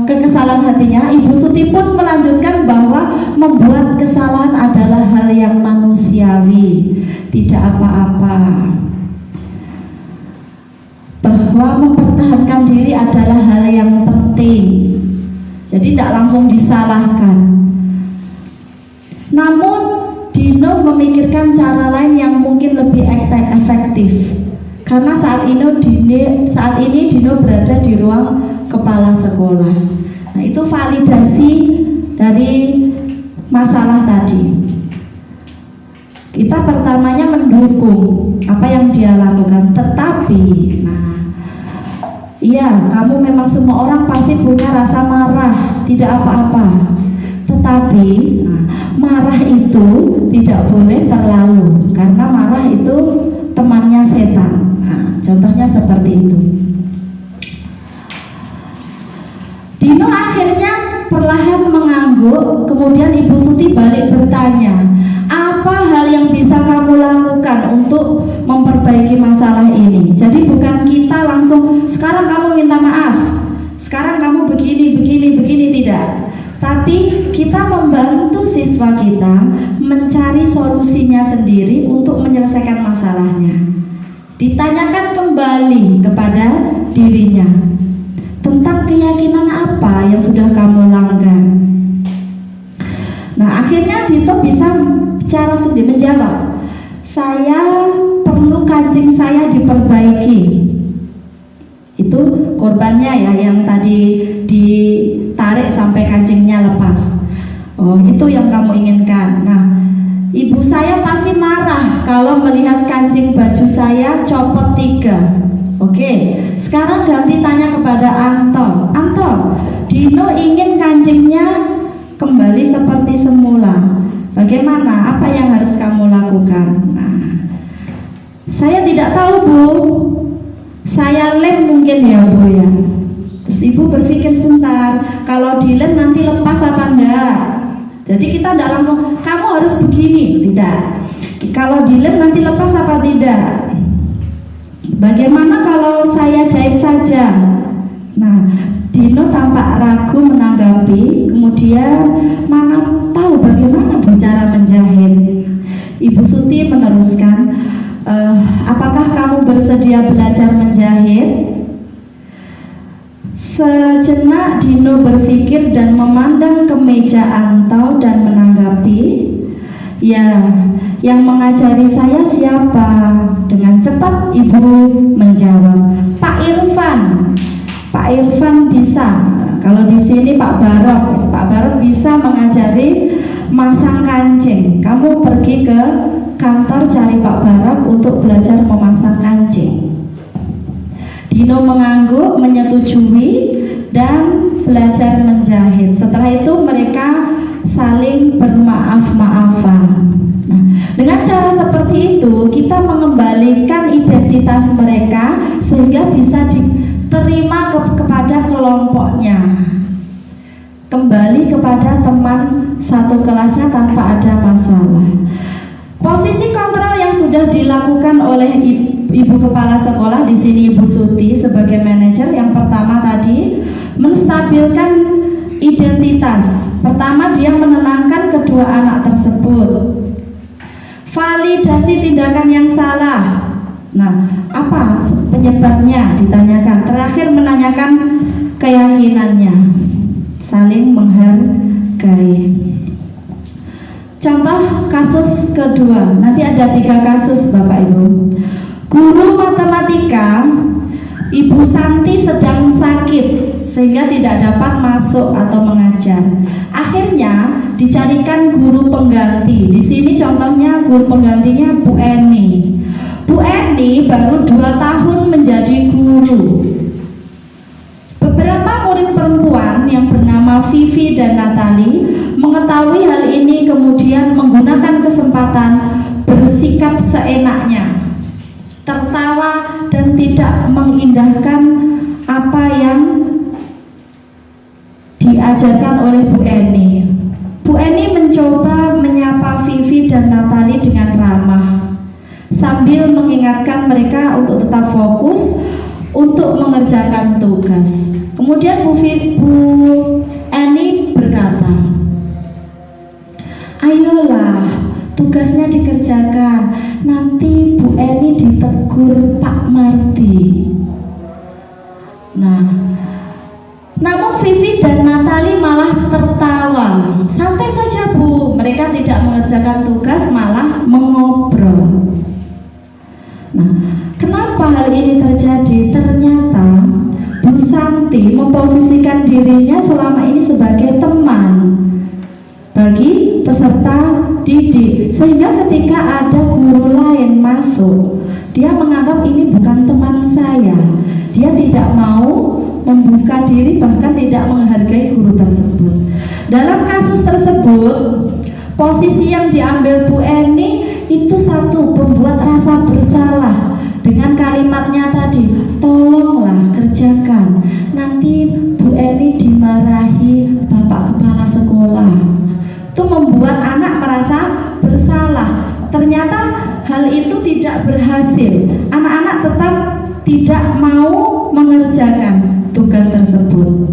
kekesalan hatinya, Ibu Suti pun melanjutkan bahwa membuat kesalahan adalah hal yang manusiawi, tidak apa-apa. Bahwa mempertahankan diri adalah hal yang penting. Jadi tidak langsung disalahkan. Namun Dino memikirkan cara lain yang mungkin lebih efektif. Karena saat ini Dino berada di ruang kepala sekolah. Nah, itu validasi dari masalah tadi. Kita pertamanya mendukung apa yang dia lakukan, tetapi iya, kamu memang semua orang pasti punya rasa marah, tidak apa-apa. Tetapi marah itu tidak boleh terlalu, karena marah itu temannya setan. Contohnya seperti itu. Dino akhirnya perlahan mengangguk. Kemudian Ibu Suti balik bertanya, apa hal yang bisa kamu lakukan untuk memperbaiki masalah ini? Jadi bukan kita langsung sekarang kamu minta maaf, sekarang kamu begini, tidak. Tapi kita membantu siswa kita mencari solusinya sendiri untuk menyelesaikan masalahnya. Ditanyakan kembali kepada dirinya tentang keyakinan apa yang sudah kamu langgar. Nah, akhirnya Dito bisa bicara sendiri, menjawab, saya perlu kancing saya diperbaiki. Itu korbannya ya, yang tadi ditarik sampai kancingnya lepas. Oh, itu yang kamu inginkan. Nah, ibu saya pasti marah kalau melihat kancing baju saya copot 3. Oke, sekarang ganti tanya kepada Anto. Anto, Dino ingin kancingnya kembali seperti semula. Bagaimana? Apa yang harus kamu lakukan? Nah, saya tidak tahu, Bu. Saya lem mungkin ya, Bu ya. Terus ibu berpikir sebentar, kalau dilem nanti lepas apa enggak? Jadi kita tidak langsung, kamu harus begini, tidak. Kalau dilem nanti lepas apa tidak? Bagaimana kalau saya jahit saja? Nah, Dino tampak ragu menanggapi, kemudian mana tahu bagaimana cara menjahit. Ibu Suti meneruskan, apakah kamu bersedia belajar menjahit? Sejenak Dino berpikir dan memandang ke meja Anto dan menanggapi, ya, yang mengajari saya siapa? Dengan cepat ibu menjawab, Pak Irfan. Pak Irfan bisa. Kalau di sini Pak Barok bisa mengajari masang kancing. Kamu pergi ke kantor cari Pak Barok untuk belajar memasang kancing. Dino mengangguk, menyetujui dan belajar menjahit. Setelah itu mereka saling bermaaf-maafan. Nah, dengan cara seperti itu kita mengembalikan identitas mereka sehingga bisa diterima kepada kelompoknya, kembali kepada teman satu kelasnya tanpa ada masalah. Posisi kontrol yang sudah dilakukan oleh Ibu Kepala Sekolah, di sini Ibu Suti sebagai manajer, yang pertama tadi menstabilkan identitas. Pertama, dia menenangkan kedua anak tersebut. Validasi tindakan yang salah. Nah, apa penyebabnya ditanyakan. Terakhir menanyakan keyakinannya. Saling menghargai. Contoh kasus kedua, nanti ada 3 kasus Bapak Ibu. Guru matematika, Ibu Santi sedang sakit sehingga tidak dapat masuk atau mengajar. Akhirnya dicarikan guru pengganti. Di sini contohnya guru penggantinya Bu Eni. Bu Eni baru 2 tahun menjadi guru. Beberapa murid perempuan yang bernama Vivi dan Natali mengetahui hal ini, kemudian menggunakan kesempatan bersikap seenaknya, tertawa dan tidak mengindahkan apa yang diajarkan oleh Bu Eni. Bu Eni mencoba menyapa Vivi dan Natali dengan ramah, sambil mengingatkan mereka untuk tetap fokus untuk mengerjakan tugas. Kemudian Bu Eni berkata, ayolah, tugasnya dikerjakan, nanti Bu Eni ditegur Pak Mardi. Nah, namun Vivi dan Natali malah tertawa. Santai saja Bu, mereka tidak mengerjakan tugas, malah mengobrol. Nah, kenapa hal ini terjadi? Ternyata Bu Santi memposisikan dirinya selama ini sebagai teman bagi peserta didik, sehingga ketika ada guru lain masuk, dia menganggap ini bukan teman saya. Dia tidak mau membuka diri, bahkan tidak menghargai guru tersebut. Dalam kasus tersebut, posisi yang diambil Bu Eni itu satu, membuat rasa bersalah dengan kalimatnya tadi, tolonglah kerjakan, nanti Bu Eni dimarahi Bapak Kepala Sekolah. Itu membuat anak merasa bersalah. Ternyata hal itu tidak berhasil. Anak-anak tetap tidak mau mengerjakan tugas tersebut.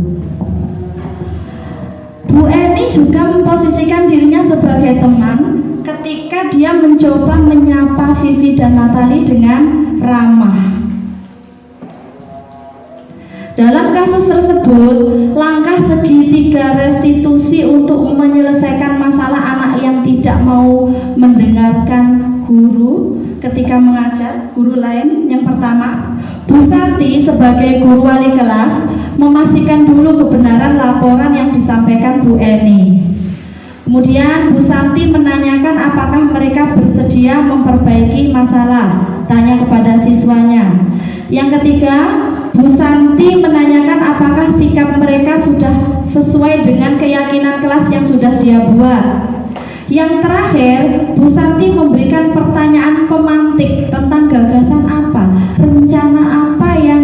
Bu Eni juga memposisikan dirinya sebagai teman ketika dia mencoba menyapa Vivi dan Natali dengan ramah. Dalam kasus tersebut, langkah segitiga restitusi untuk menyelesaikan masalah anak yang tidak mau mendengarkan guru ketika mengajar guru lain. Yang pertama, Bu Santi sebagai guru wali kelas memastikan dulu kebenaran laporan yang disampaikan Bu Eni. Kemudian Bu Santi menanyakan apakah mereka bersedia memperbaiki masalah, tanya kepada siswanya. Yang ketiga, Bu Santi menanyakan apakah sikap mereka sudah sesuai dengan keyakinan kelas yang sudah dia buat. Yang terakhir, Bu Santi memberikan pertanyaan pemantik tentang gagasan apa, rencana apa yang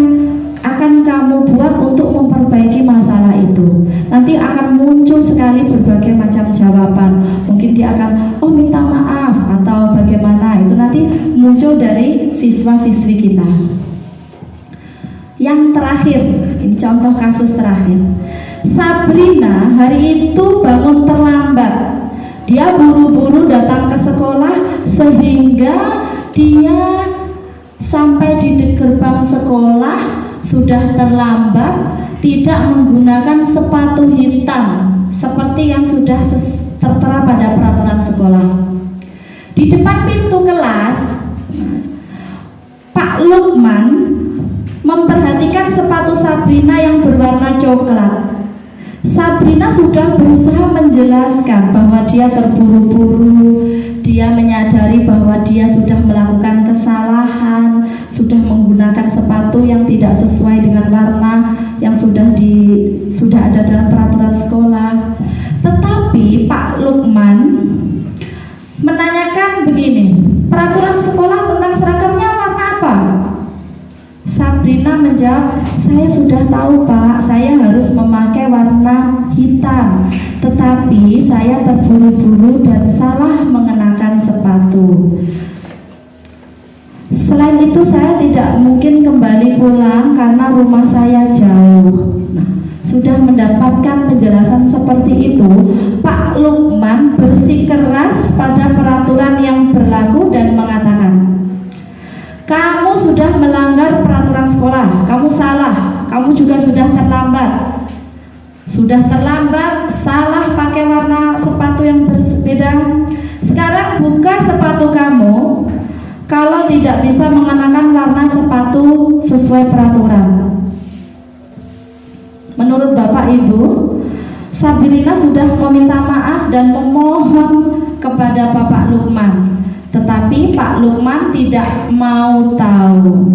akan kamu buat untuk memperbaiki masalah itu. Nanti akan muncul sekali berbagai macam jawaban. Mungkin dia akan, oh minta maaf, atau bagaimana. Itu nanti muncul dari siswa-siswi kita. Yang terakhir, ini contoh kasus terakhir. Sabrina hari itu bangun terlambat. Dia buru-buru datang ke sekolah sehingga dia sampai di gerbang sekolah sudah terlambat, tidak menggunakan sepatu hitam seperti yang sudah tertera pada peraturan sekolah. Di depan pintu kelas, Pak Lukman memperhatikan sepatu Sabrina yang berwarna coklat. Sabrina sudah berusaha menjelaskan bahwa dia terburu-buru, dia menyadari bahwa dia sudah melakukan kesalahan, sudah menggunakan sepatu yang tidak sesuai dengan warna yang sudah ada dalam peraturan sekolah. Tetapi Pak Lukman menanyakan begini, peraturan sekolah tentang seragamnya warna apa? Sabrina menjawab, saya sudah tahu Pak, saya harus memakai warna hitam, tetapi saya terburu-buru dan salah mengenakan sepatu. Selain itu saya tidak mungkin kembali pulang karena rumah saya jauh. Nah, sudah mendapatkan penjelasan seperti itu, Pak Lukman bersikeras pada peraturan yang berlaku dan mengatakan, kamu sudah melanggar peraturan sekolah, kamu salah, kamu juga sudah terlambat. Sudah terlambat, salah pakai warna sepatu yang berbeda. Sekarang buka sepatu kamu. Kalau tidak bisa mengenakan warna sepatu sesuai peraturan. Menurut Bapak Ibu, Sabrina sudah meminta maaf dan memohon kepada Bapak Lukman. Tetapi Pak Lukman tidak mau tahu.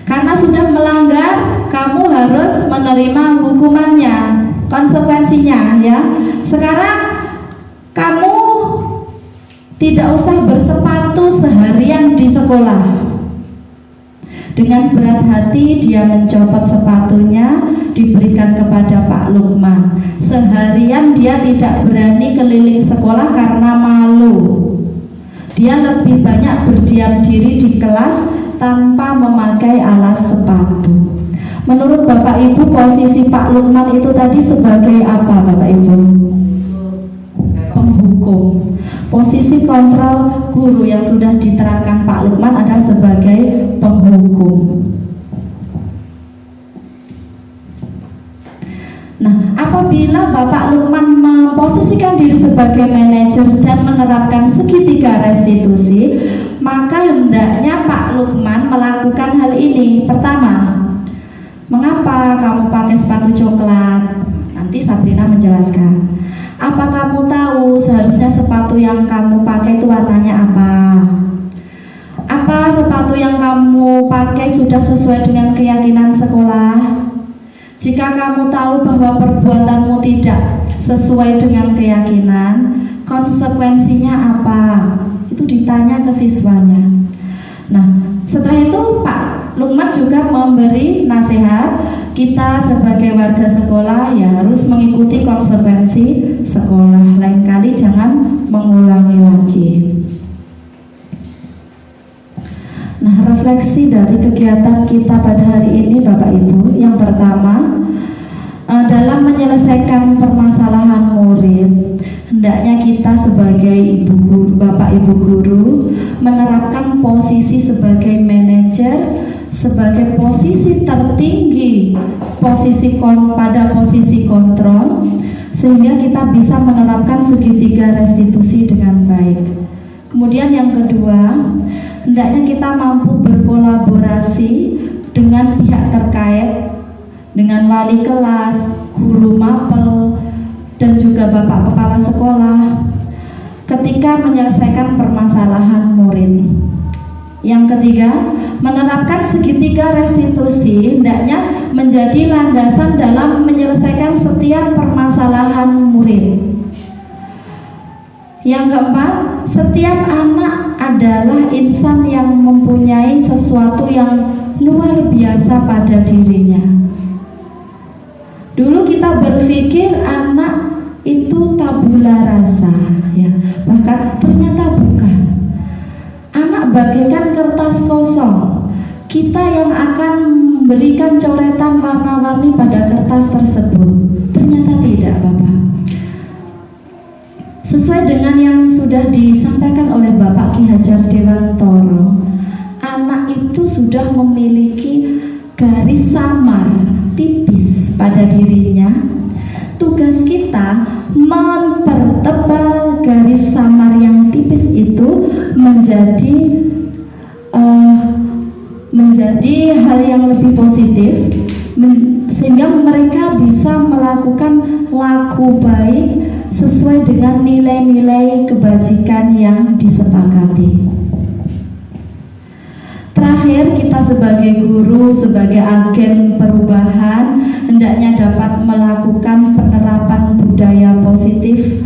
Karena sudah melanggar, kamu harus menerima hukumannya, konsekuensinya ya. Sekarang kamu tidak usah bersepatu seharian di sekolah. Dengan berat hati dia mencopot sepatunya, diberikan kepada Pak Lukman. Sehari Seharian dia tidak berani keliling sekolah karena malu. Dia lebih banyak berdiam diri di kelas tanpa memakai alas sepatu. Menurut Bapak Ibu, posisi Pak Lukman itu tadi sebagai apa, Bapak Ibu? Penghukum. Posisi kontrol guru yang sudah diterapkan Pak Lukman adalah sebagai penghukum. Nah, apabila Bapak Lukman memposisikan diri sebagai manajer dan menerapkan segitiga restitusi, maka hendaknya Pak Lukman melakukan hal ini. Pertama, mengapa kamu pakai sepatu coklat? Nanti Sabrina menjelaskan. Apa kamu tahu seharusnya sepatu yang kamu pakai itu warnanya apa? Apa sepatu yang kamu pakai sudah sesuai dengan keyakinan sekolah? Jika kamu tahu bahwa perbuatanmu tidak sesuai dengan keyakinan, konsekuensinya apa? Itu ditanya ke siswanya. Nah, setelah itu Pak Lukman juga memberi nasihat, kita sebagai warga sekolah ya harus mengikuti konsekuensi sekolah. Lain kali jangan mengulangi lagi. Nah, refleksi dari kegiatan kita pada hari ini Bapak Ibu, yang pertama, dalam menyelesaikan permasalahan murid, hendaknya kita sebagai ibu guru, Bapak Ibu guru, menerapkan posisi sebagai manajer, sebagai posisi tertinggi, pada posisi kontrol, sehingga kita bisa menerapkan segitiga restitusi dengan baik. Kemudian yang kedua, hendaknya kita mampu berkolaborasi dengan pihak terkait, dengan wali kelas, guru mapel, dan juga Bapak Kepala Sekolah ketika menyelesaikan permasalahan murid. Yang ketiga, menerapkan segitiga restitusi hendaknya menjadi landasan dalam menyelesaikan setiap permasalahan murid. Yang keempat, setiap anak adalah insan yang mempunyai sesuatu yang luar biasa pada dirinya. Dulu kita berpikir anak itu tabula rasa, ya, bahkan ternyata bukan. Anak bagaikan kertas kosong. Kita yang akan memberikan coretan warna-warni pada kertas tersebut. Ternyata tidak, Bapak. Sesuai dengan yang sudah disampaikan oleh Bapak Ki Hajar Dewantoro, anak itu sudah memiliki garis samar tipis pada dirinya. Tugas kita mempertebal garis samar yang tipis itu menjadi hal yang lebih positif, sehingga mereka bisa melakukan laku baik sesuai dengan nilai-nilai kebajikan yang disepakati. Terakhir, kita sebagai guru, sebagai agen perubahan, hendaknya dapat melakukan penerapan budaya positif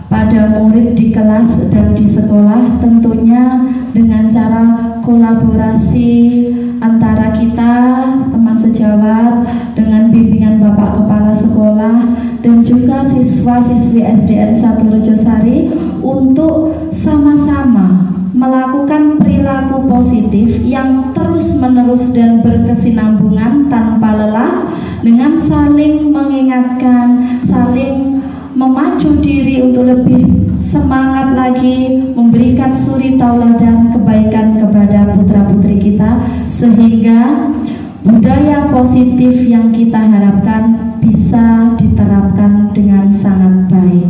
pada murid di kelas dan di sekolah, tentunya dengan cara kolaborasi antara kita, teman sejawat, dengan bimbingan Bapak Kepala Sekolah dan juga siswa-siswi SDN 1 Rejosari untuk sama-sama melakukan perilaku positif yang terus-menerus dan berkesinambungan tanpa lelah, dengan saling mengingatkan, saling memacu diri untuk lebih semangat lagi, memberikan suri tauladan kebaikan kepada putra-putri kita, sehingga budaya positif yang kita harapkan bisa diterapkan dengan sangat baik.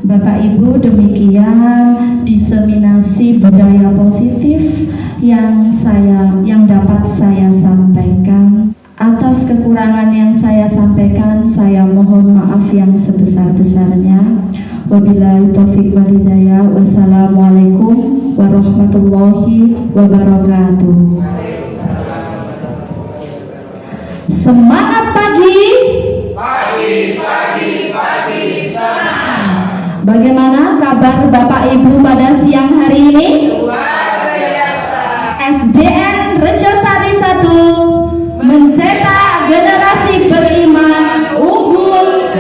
Bapak Ibu, demikian diseminasi budaya positif yang dapat saya sampaikan. Atas kekurangan yang saya sampaikan, saya mohon maaf yang sebesar-besarnya. Wabillahi taufiq wal hidayah. Wassalamualaikum warahmatullahi wabarakatuh. Semangat pagi. Pagi, semangat. Bagaimana kabar Bapak Ibu pada siang hari ini? Luar biasa. SDN Rejosari 1 mencetak generasi beriman, unggul,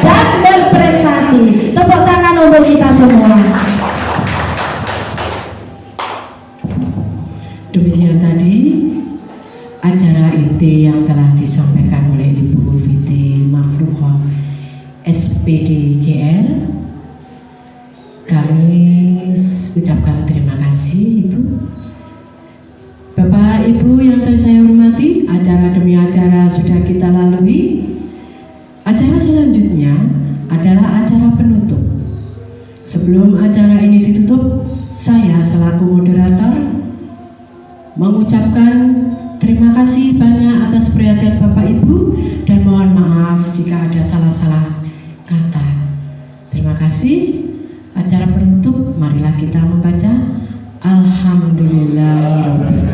SPD GR, kami ucapkan terima kasih Ibu. Bapak Ibu yang saya hormati, acara demi acara sudah kita lalui. Acara selanjutnya adalah acara penutup. Sebelum acara ini ditutup, saya selaku moderator mengucapkan terima kasih banyak atas perhatian Bapak Ibu dan mohon maaf jika ada salah-salah kata. Terima kasih. Acara penutup, marilah kita membaca Alhamdulillahirabbil